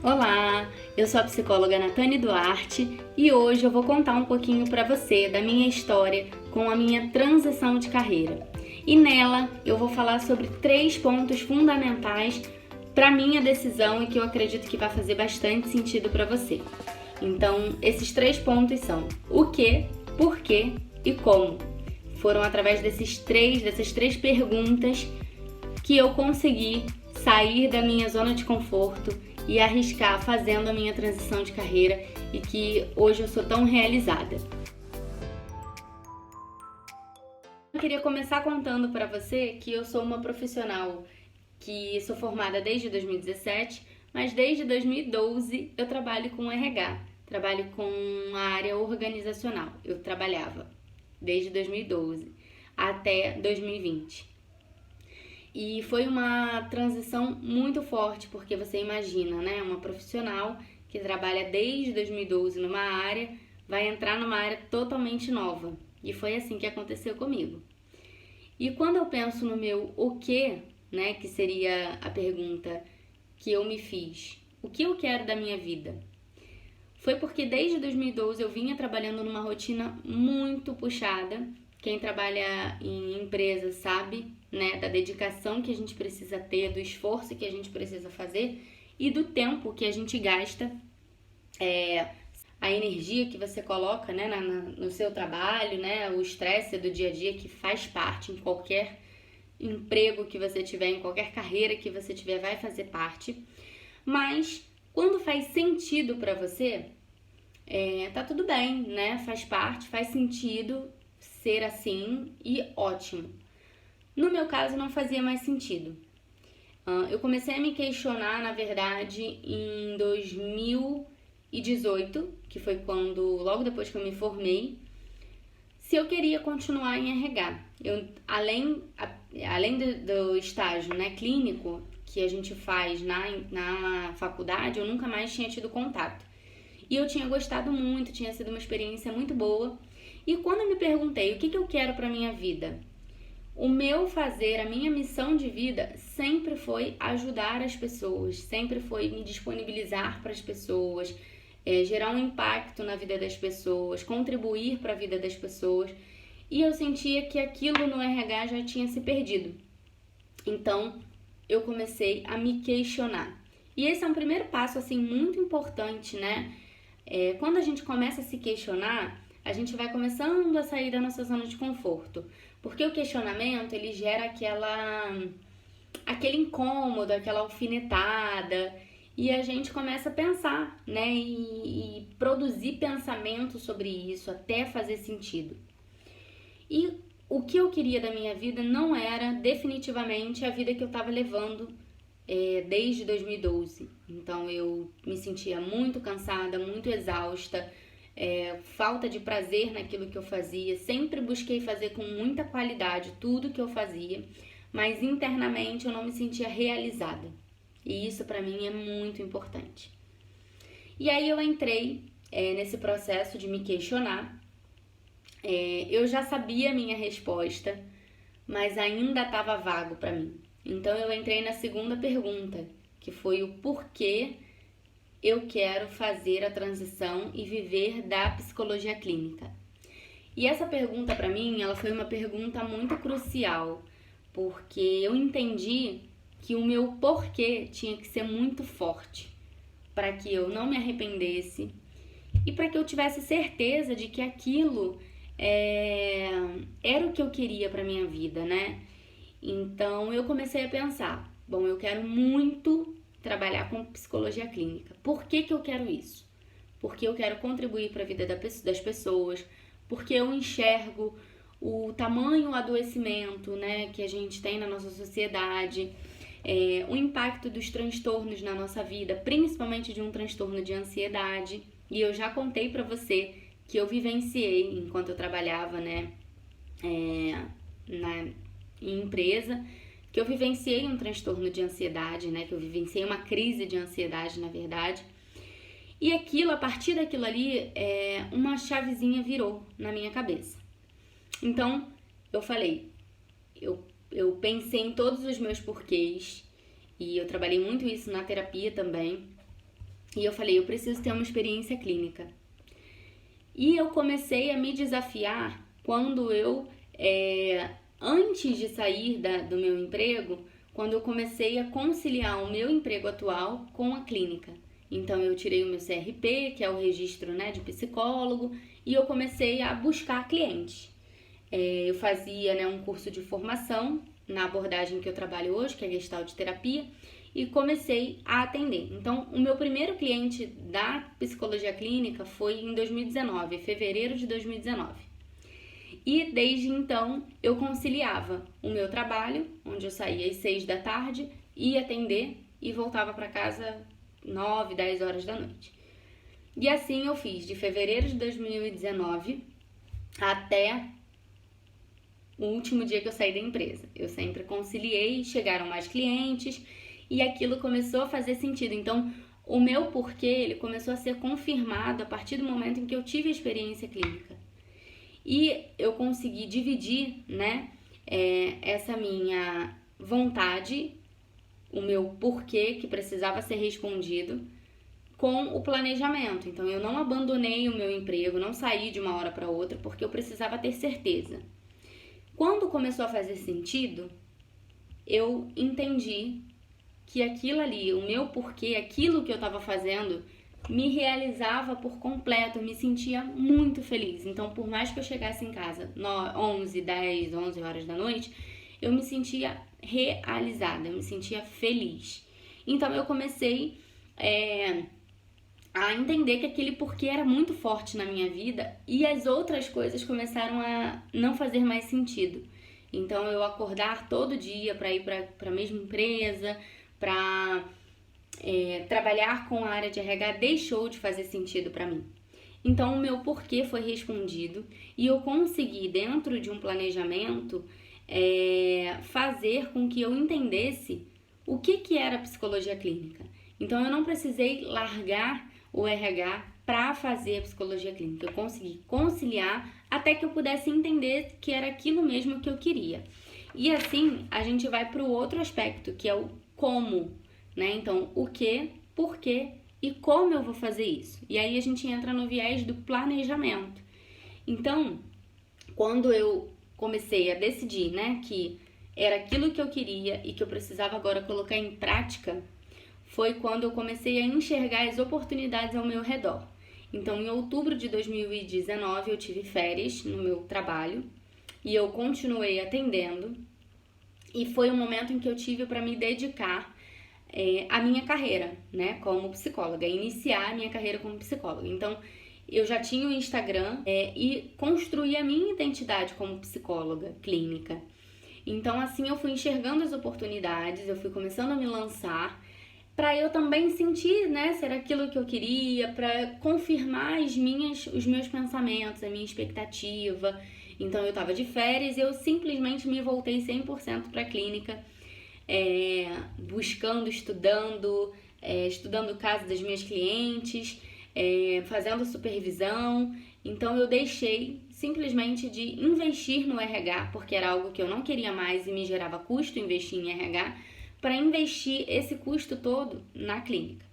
Olá, eu sou a psicóloga Natane Duarte e hoje eu vou contar um pouquinho para você da minha história com a minha transição de carreira. E nela eu vou falar sobre 3 pontos fundamentais para minha decisão e que eu acredito que vai fazer bastante sentido para você. Então, esses 3 pontos são o que, por quê e como. Foram através dessas três perguntas que eu consegui sair da minha zona de conforto e arriscar fazendo a minha transição de carreira e que hoje eu sou tão realizada. Eu queria começar contando para você que eu sou uma profissional que sou formada desde 2017, mas desde 2012 eu trabalho com RH, trabalho com a área organizacional. Eu trabalhava desde 2012 até 2020. E foi uma transição muito forte, porque você imagina, né? Uma profissional que trabalha desde 2012 numa área, vai entrar numa área totalmente nova. E foi assim que aconteceu comigo. E quando eu penso no meu o que, né? Que seria a pergunta que eu me fiz. O que eu quero da minha vida? Foi porque desde 2012 eu vinha trabalhando numa rotina muito puxada. Quem trabalha em empresa sabe, né, da dedicação que a gente precisa ter, do esforço que a gente precisa fazer e do tempo que a gente gasta, a energia que você coloca, né, no seu trabalho, né, o estresse do dia a dia que faz parte em qualquer emprego que você tiver, em qualquer carreira que você tiver, vai fazer parte. Mas quando faz sentido para você, tá tudo bem, né? Faz parte, faz sentido ser assim e ótimo. No meu caso, não fazia mais sentido. Eu comecei a me questionar, na verdade, em 2018, que foi logo depois que eu me formei, se eu queria continuar em RH. Além do estágio, né, clínico que a gente faz na faculdade, eu nunca mais tinha tido contato. E eu tinha gostado muito, tinha sido uma experiência muito boa. E quando eu me perguntei o que eu quero para minha vida, o meu fazer, a minha missão de vida sempre foi ajudar as pessoas, sempre foi me disponibilizar para as pessoas, gerar um impacto na vida das pessoas, contribuir para a vida das pessoas. E eu sentia que aquilo no RH já tinha se perdido. Então, eu comecei a me questionar. E esse é um primeiro passo, assim, muito importante, né? Quando a gente começa a se questionar, a gente vai começando a sair da nossa zona de conforto. Porque o questionamento, ele gera aquele incômodo, aquela alfinetada, e a gente começa a pensar, né? E produzir pensamento sobre isso até fazer sentido. E o que eu queria da minha vida não era definitivamente a vida que eu estava levando desde 2012. Então eu me sentia muito cansada, muito exausta, falta de prazer naquilo que eu fazia. Sempre busquei fazer com muita qualidade tudo que eu fazia, mas internamente eu não me sentia realizada. E isso para mim é muito importante. E aí eu entrei nesse processo de me questionar. Eu já sabia a minha resposta, mas ainda estava vago para mim. Então eu entrei na segunda pergunta, que foi o porquê eu quero fazer a transição e viver da psicologia clínica. E essa pergunta para mim, ela foi uma pergunta muito crucial, porque eu entendi que o meu porquê tinha que ser muito forte, para que eu não me arrependesse e para que eu tivesse certeza de que aquilo era o que eu queria para minha vida, né? Então eu comecei a pensar, bom, eu quero muito trabalhar com psicologia clínica. Por que eu quero isso? Porque eu quero contribuir para a vida das pessoas, porque eu enxergo o tamanho adoecimento, né, que a gente tem na nossa sociedade, o impacto dos transtornos na nossa vida, principalmente de um transtorno de ansiedade. E eu já contei para você que eu vivenciei enquanto eu trabalhava, né, em empresa, que eu vivenciei um transtorno de ansiedade, né, que eu vivenciei uma crise de ansiedade, na verdade. E a partir daquilo ali, uma chavezinha virou na minha cabeça. Então, eu falei, eu pensei em todos os meus porquês, e eu trabalhei muito isso na terapia também. E eu falei, eu preciso ter uma experiência clínica. E eu comecei a me desafiar quando eu, antes de sair do meu emprego, quando eu comecei a conciliar o meu emprego atual com a clínica. Então eu tirei o meu CRP, que é o registro, né, de psicólogo, e eu comecei a buscar clientes. Eu fazia, né, um curso de formação na abordagem que eu trabalho hoje, que é Gestalt terapia, e comecei a atender. Então, o meu primeiro cliente da psicologia clínica foi em 2019, fevereiro de 2019. E desde então eu conciliava o meu trabalho, onde eu saía às 6 da tarde, ia atender e voltava para casa 9, 10 horas da noite. E assim eu fiz de fevereiro de 2019 até o último dia que eu saí da empresa. Eu sempre conciliei, chegaram mais clientes e aquilo começou a fazer sentido. Então, o meu porquê, ele começou a ser confirmado a partir do momento em que eu tive a experiência clínica. E eu consegui dividir, né, essa minha vontade, o meu porquê que precisava ser respondido, com o planejamento. Então, eu não abandonei o meu emprego, não saí de uma hora para outra, porque eu precisava ter certeza. Quando começou a fazer sentido, eu entendi que aquilo ali, o meu porquê, aquilo que eu estava fazendo, me realizava por completo, eu me sentia muito feliz. Então, por mais que eu chegasse em casa 11, 10, 11 horas da noite, eu me sentia realizada, eu me sentia feliz. Então, eu comecei a entender que aquele porquê era muito forte na minha vida e as outras coisas começaram a não fazer mais sentido. Então, eu acordar todo dia para ir para a mesma empresa, para trabalhar com a área de RH deixou de fazer sentido para mim. Então, o meu porquê foi respondido e eu consegui, dentro de um planejamento, fazer com que eu entendesse o que era psicologia clínica. Então, eu não precisei largar o RH para fazer a psicologia clínica. Eu consegui conciliar até que eu pudesse entender que era aquilo mesmo que eu queria. E assim, a gente vai para o outro aspecto, que é o como, né? Então, o que, por quê e como eu vou fazer isso. E aí a gente entra no viés do planejamento. Então, quando eu comecei a decidir, né, que era aquilo que eu queria e que eu precisava agora colocar em prática, foi quando eu comecei a enxergar as oportunidades ao meu redor. Então, em outubro de 2019, eu tive férias no meu trabalho e eu continuei atendendo. E foi um momento em que eu tive para me dedicar à minha carreira, né, como psicóloga, iniciar a minha carreira como psicóloga. Então, eu já tinha o Instagram e construí a minha identidade como psicóloga clínica. Então, assim, eu fui enxergando as oportunidades, eu fui começando a me lançar para eu também sentir, né, ser aquilo que eu queria, para confirmar os meus pensamentos, a minha expectativa. Então, eu estava de férias e eu simplesmente me voltei 100% para a clínica, buscando, estudando o caso das minhas clientes, fazendo supervisão. Então, eu deixei simplesmente de investir no RH, porque era algo que eu não queria mais e me gerava custo investir em RH, para investir esse custo todo na clínica.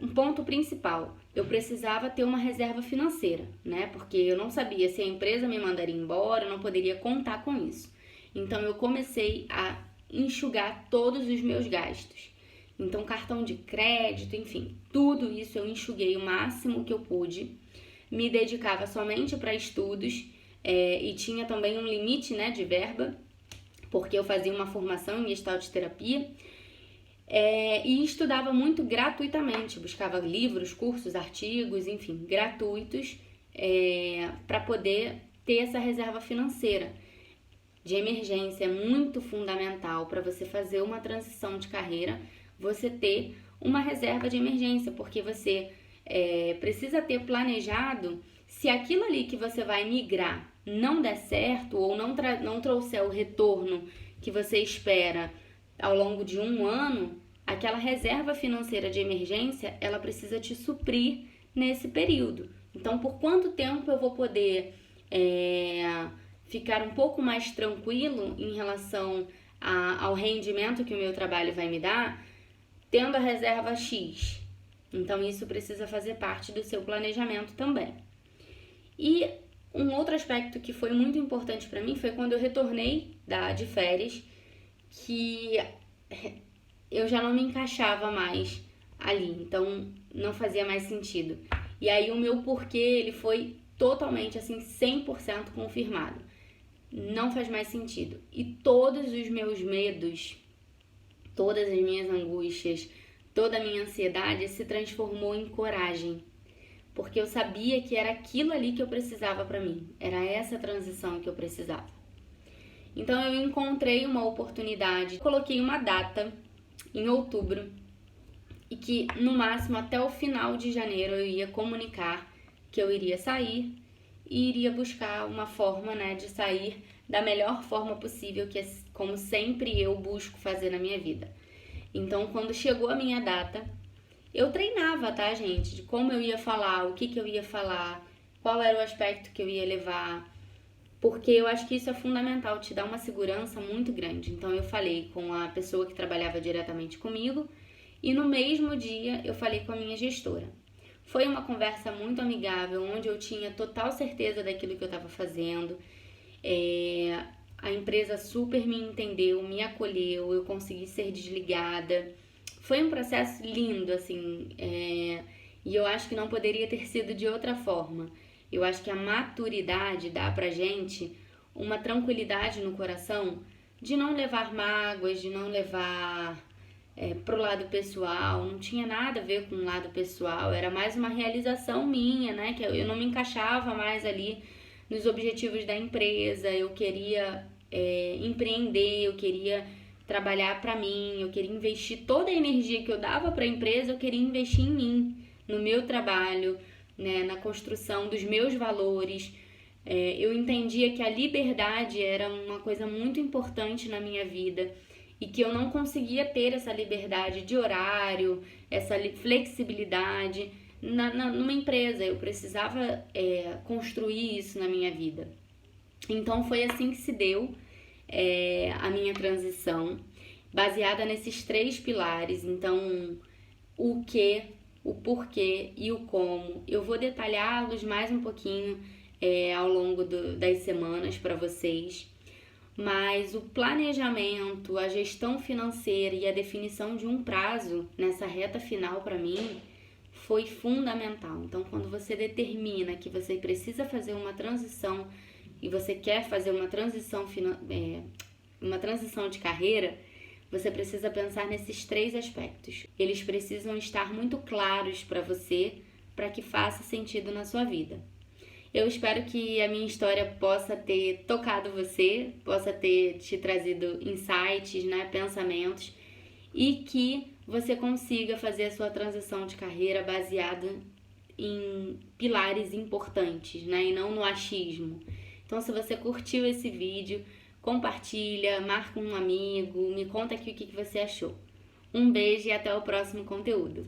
Um ponto principal, eu precisava ter uma reserva financeira, né? Porque eu não sabia se a empresa me mandaria embora, eu não poderia contar com isso. Então, eu comecei a enxugar todos os meus gastos. Então, cartão de crédito, enfim, tudo isso eu enxuguei o máximo que eu pude. Me dedicava somente para estudos e tinha também um limite, né, de verba, porque eu fazia uma formação em Gestalt terapia e estudava muito gratuitamente, buscava livros, cursos, artigos, enfim, gratuitos para poder ter essa reserva financeira de emergência. É muito fundamental para você fazer uma transição de carreira, você ter uma reserva de emergência, porque você precisa ter planejado se aquilo ali que você vai migrar não der certo ou não trouxer o retorno que você espera ao longo de um ano, aquela reserva financeira de emergência, ela precisa te suprir nesse período. Então, por quanto tempo eu vou poder ficar um pouco mais tranquilo em relação ao rendimento que o meu trabalho vai me dar, tendo a reserva X. Então isso precisa fazer parte do seu planejamento também. E um outro aspecto que foi muito importante para mim foi quando eu retornei de férias, que eu já não me encaixava mais ali, então não fazia mais sentido. E aí o meu porquê, ele foi totalmente assim, 100% confirmado. Não faz mais sentido. E todos os meus medos, todas as minhas angústias, toda a minha ansiedade se transformou em coragem. Porque eu sabia que era aquilo ali que eu precisava para mim. Era essa transição que eu precisava. Então eu encontrei uma oportunidade, coloquei uma data em outubro e que no máximo até o final de janeiro eu ia comunicar que eu iria sair e iria buscar uma forma, de sair da melhor forma possível, que é como sempre eu busco fazer na minha vida. Então, quando chegou a minha data, eu treinava, tá, gente? De como eu ia falar, o que eu ia falar, qual era o aspecto que eu ia levar, porque eu acho que isso é fundamental, te dá uma segurança muito grande. Então, eu falei com a pessoa que trabalhava diretamente comigo e no mesmo dia eu falei com a minha gestora. Foi uma conversa muito amigável, onde eu tinha total certeza daquilo que eu estava fazendo. A empresa super me entendeu, me acolheu, eu consegui ser desligada. Foi um processo lindo, assim, e eu acho que não poderia ter sido de outra forma. Eu acho que a maturidade dá pra gente uma tranquilidade no coração de não levar mágoas, de não levar pro lado pessoal. Não tinha nada a ver com o lado pessoal, era mais uma realização minha, que eu não me encaixava mais ali nos objetivos da empresa. Eu queria empreender, eu queria trabalhar para mim, eu queria investir toda a energia que eu dava para a empresa, eu queria investir em mim, no meu trabalho, na construção dos meus valores. Eu entendia que a liberdade era uma coisa muito importante na minha vida e que eu não conseguia ter essa liberdade de horário, essa flexibilidade numa empresa. Eu precisava construir isso na minha vida. Então foi assim que se deu a minha transição, baseada nesses 3 pilares. Então, o que, o porquê e o como. Eu vou detalhá-los mais um pouquinho ao longo das semanas para vocês. Mas o planejamento, a gestão financeira e a definição de um prazo nessa reta final para mim foi fundamental. Então, quando você determina que você precisa fazer uma transição e você quer fazer uma transição de carreira, você precisa pensar nesses 3 aspectos. Eles precisam estar muito claros para você, para que faça sentido na sua vida. Eu espero que a minha história possa ter tocado você, possa ter te trazido insights, pensamentos, e que você consiga fazer a sua transição de carreira baseada em pilares importantes, e não no achismo. Então, se você curtiu esse vídeo, compartilha, marca um amigo, me conta aqui o que você achou. Um beijo e até o próximo conteúdo.